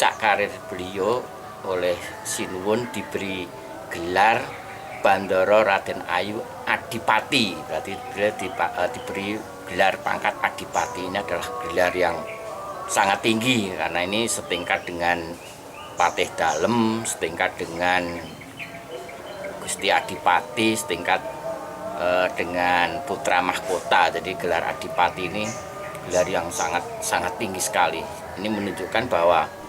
puncak karir beliau oleh Sinuwun diberi gelar Bandara Raden Ayu Adipati. Berarti beliau diberi gelar pangkat Adipati. Ini adalah gelar yang sangat tinggi karena ini setingkat dengan Patih Dalem, setingkat dengan Gusti Adipati, setingkat dengan Putra Mahkota. Jadi gelar Adipati ini gelar yang sangat tinggi sekali. Ini menunjukkan bahwa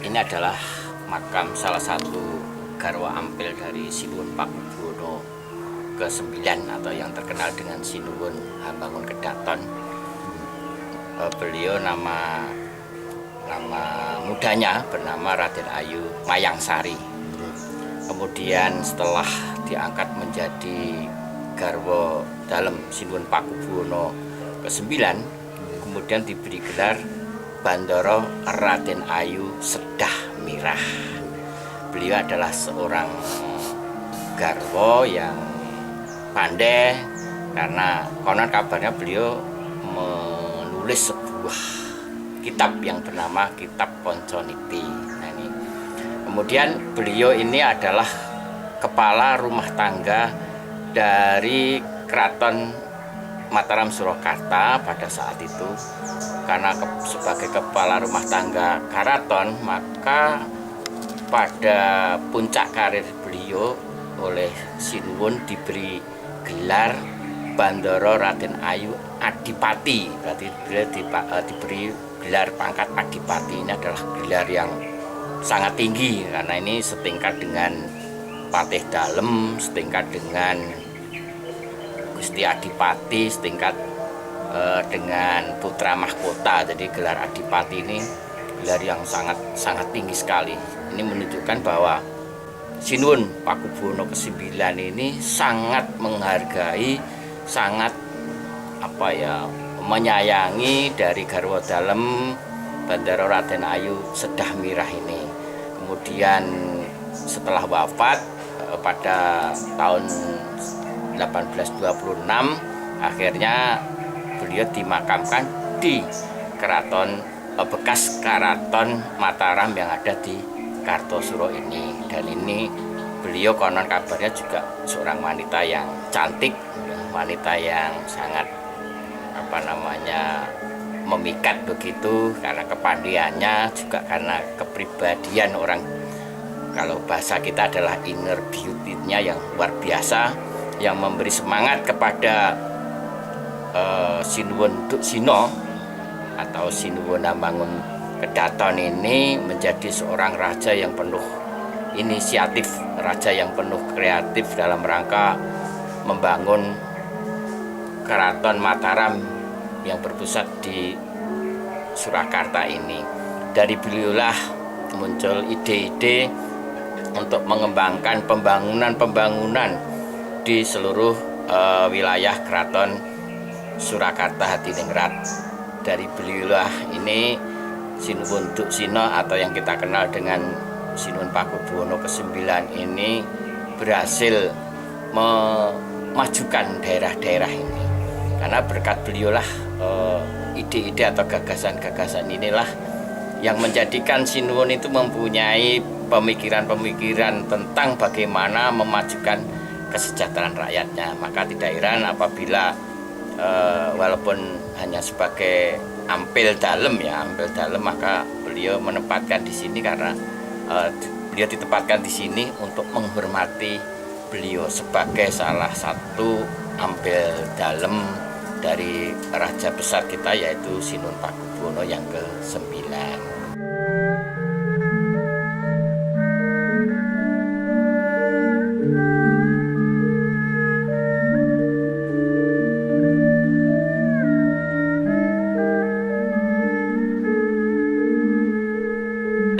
ini adalah makam salah satu garwa ampil dari Sinuwun Pakubuwono ke-9 atau yang terkenal dengan Sinuwun Hambangun Kedaton. Beliau nama mudanya bernama Raden Ayu Mayangsari. Kemudian setelah diangkat menjadi garwa dalam Sinuwun Pakubuwono ke-9, kemudian diberi gelar Bandara Raden Ayu Sedah Mirah. Beliau adalah seorang garwa yang pandai karena konon kabarnya beliau menulis sebuah kitab yang bernama Kitab Ponconiti. Nah, ini. Kemudian beliau ini adalah kepala rumah tangga dari Keraton Mataram Surakarta pada saat itu. Karena sebagai kepala rumah tangga karaton, maka pada puncak karir beliau oleh Sinuwun diberi gelar Bandara Raden Ayu Adipati. Berarti beliau diberi gelar pangkat Adipati. Ini adalah gelar yang sangat tinggi karena ini setingkat dengan Patih Dalem, setingkat dengan Gusti Adipati, setingkat dengan Putra Mahkota. Jadi gelar Adipati ini gelar yang sangat tinggi sekali. Ini menunjukkan bahwa Sinuwun Pakubuwono ke-9 ini sangat menghargai, sangat menyayangi dari garwa dalem Bandara Raden Ayu Sedah Mirah ini. Kemudian setelah wafat pada tahun 1826, akhirnya beliau dimakamkan di bekas Keraton Mataram yang ada di Kartosuro ini. Dan ini beliau konon kabarnya juga seorang wanita yang cantik, wanita yang sangat memikat begitu karena kepandaiannya, juga karena kepribadian orang, kalau bahasa kita adalah inner beauty-nya yang luar biasa, yang memberi semangat kepada Sinuwun Duksina atau Sinuwun Hambangun Kedaton ini menjadi seorang raja yang penuh inisiatif, raja yang penuh kreatif dalam rangka membangun Keraton Mataram yang berpusat di Surakarta ini. Dari beliaulah muncul ide-ide untuk mengembangkan pembangunan di seluruh wilayah Keraton Surakarta Hadiningrat. Dari beliaulah ini Sinuwun Duksina atau yang kita kenal dengan Sinuwun Pakubuwono ke-9 ini berhasil memajukan daerah-daerah ini. Karena berkat beliaulah ide-ide atau gagasan-gagasan inilah yang menjadikan Sinuwun itu mempunyai pemikiran-pemikiran tentang bagaimana memajukan kesejahteraan rakyatnya. Maka tidak heran apabila walaupun hanya sebagai ampil dalem maka beliau menempatkan di sini karena beliau ditempatkan di sini untuk menghormati beliau sebagai salah satu ampil dalem dari raja besar kita, yaitu Sinuwun Pakubuwono yang ke-9.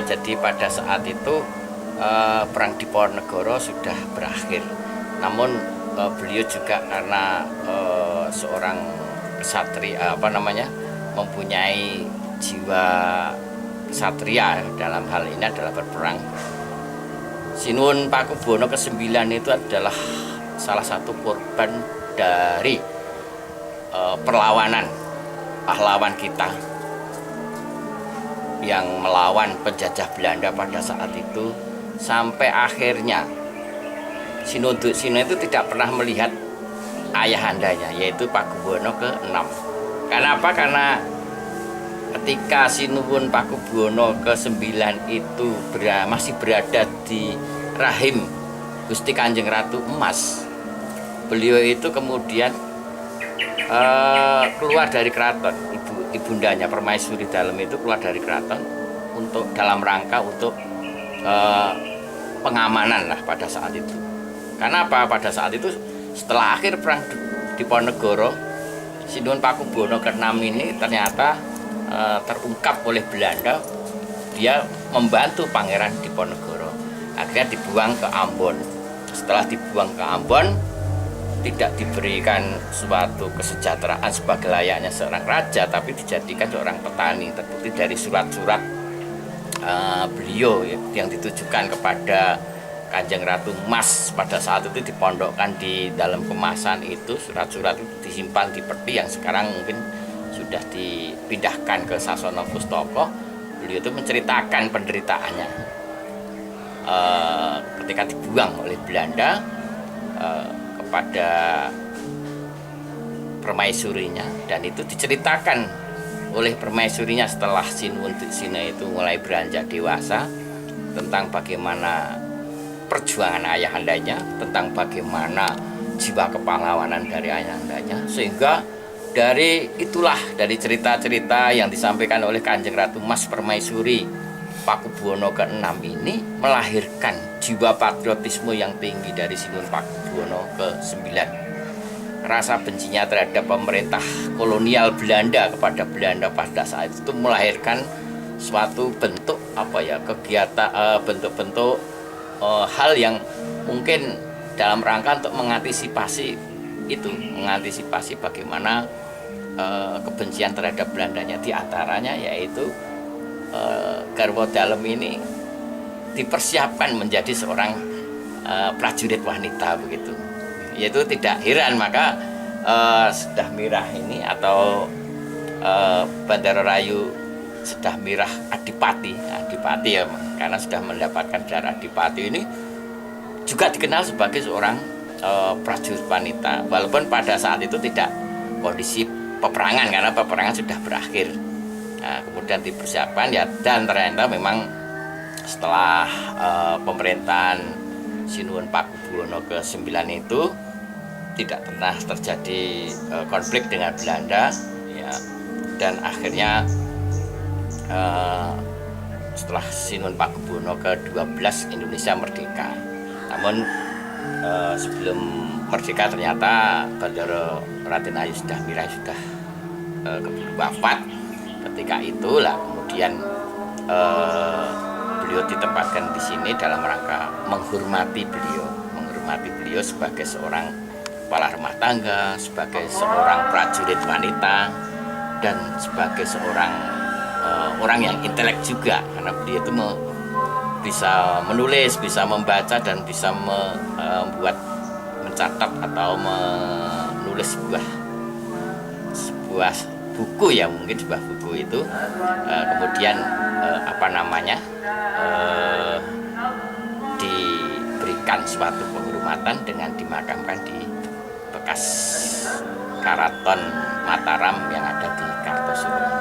Jadi pada saat itu perang Diponegoro sudah berakhir. Namun beliau juga karena seorang ksatria mempunyai jiwa ksatria dalam hal ini adalah berperang. Sinuwun Pakubuwono ke-9 itu adalah salah satu korban dari perlawanan pahlawan kita yang melawan penjajah Belanda pada saat itu, sampai akhirnya Sinuwun itu tidak pernah melihat ayahandanya, yaitu Pakubuwono ke-6. Karena apa? Karena ketika Sinuwun Pakubuwono ke-9 itu masih berada di rahim Gusti Kanjeng Ratu Emas, beliau itu kemudian keluar dari keraton. Ibundanya Permaisuri Dalem itu keluar dari keraton untuk dalam rangka untuk pengamanan lah pada saat itu. Karena apa? Pada saat itu setelah akhir perang Diponegoro, Sinuwun Pakubuwono ke-6 ini ternyata terungkap oleh Belanda. Dia membantu Pangeran Diponegoro, akhirnya dibuang ke Ambon. Setelah dibuang ke Ambon, tidak diberikan suatu kesejahteraan sebagai layaknya seorang raja, tapi dijadikan seorang petani. Terbukti dari surat-surat beliau yang ditujukan kepada Kanjeng Ratu Emas pada saat itu dipondokkan di dalam kemasan itu. Surat-surat itu disimpan di peti yang sekarang mungkin sudah dipindahkan ke Sasono Pustaka. Beliau itu menceritakan penderitaannya ketika dibuang oleh Belanda kepada permaisurinya, dan itu diceritakan oleh permaisurinya setelah Sinuwun itu mulai beranjak dewasa, tentang bagaimana perjuangan ayahandanya, tentang bagaimana jiwa kepahlawanan dari ayahandanya. Sehingga dari cerita-cerita yang disampaikan oleh Kanjeng Ratu Mas Permaisuri Pakubuwono ke-6 ini melahirkan jiwa patriotisme yang tinggi dari Sinuwun Pakubuwono ke-9. Rasa bencinya terhadap pemerintah kolonial Belanda kepada Belanda pada saat itu melahirkan suatu bentuk kegiatan, bentuk-bentuk hal yang mungkin dalam rangka untuk mengantisipasi bagaimana kebencian terhadap Belandanya. Di antaranya yaitu Garwa Dalem ini dipersiapkan menjadi seorang prajurit wanita begitu. Yaitu tidak heran maka Sedah Mirah ini atau Bandara Rayu Sedah Mirah Adipati ya, karena sudah mendapatkan gelar Adipati ini juga dikenal sebagai seorang prajurit wanita, walaupun pada saat itu tidak kondisi peperangan karena peperangan sudah berakhir. Nah, kemudian dipersiapkan ya, dan ternyata memang setelah pemerintahan Sinuwun Pakubuwono ke-9 itu tidak pernah terjadi konflik dengan Belanda ya, dan akhirnya setelah Sinuwun Pakubuwono ke-12 Indonesia merdeka. Namun sebelum merdeka ternyata Bandara Raden Ayu Sedah Mirah sudah keburu wafat. Ketika itulah kemudian beliau ditempatkan di sini dalam rangka menghormati beliau sebagai seorang kepala rumah tangga, sebagai seorang prajurit wanita, dan sebagai seorang orang yang intelek juga, karena beliau itu bisa menulis, bisa membaca, dan bisa mencatat atau menulis sebuah buku ya, mungkin sebuah buku itu kemudian apa namanya diberikan suatu penghormatan dengan dimakamkan di bekas karaton Mataram yang ada di Kartosuro.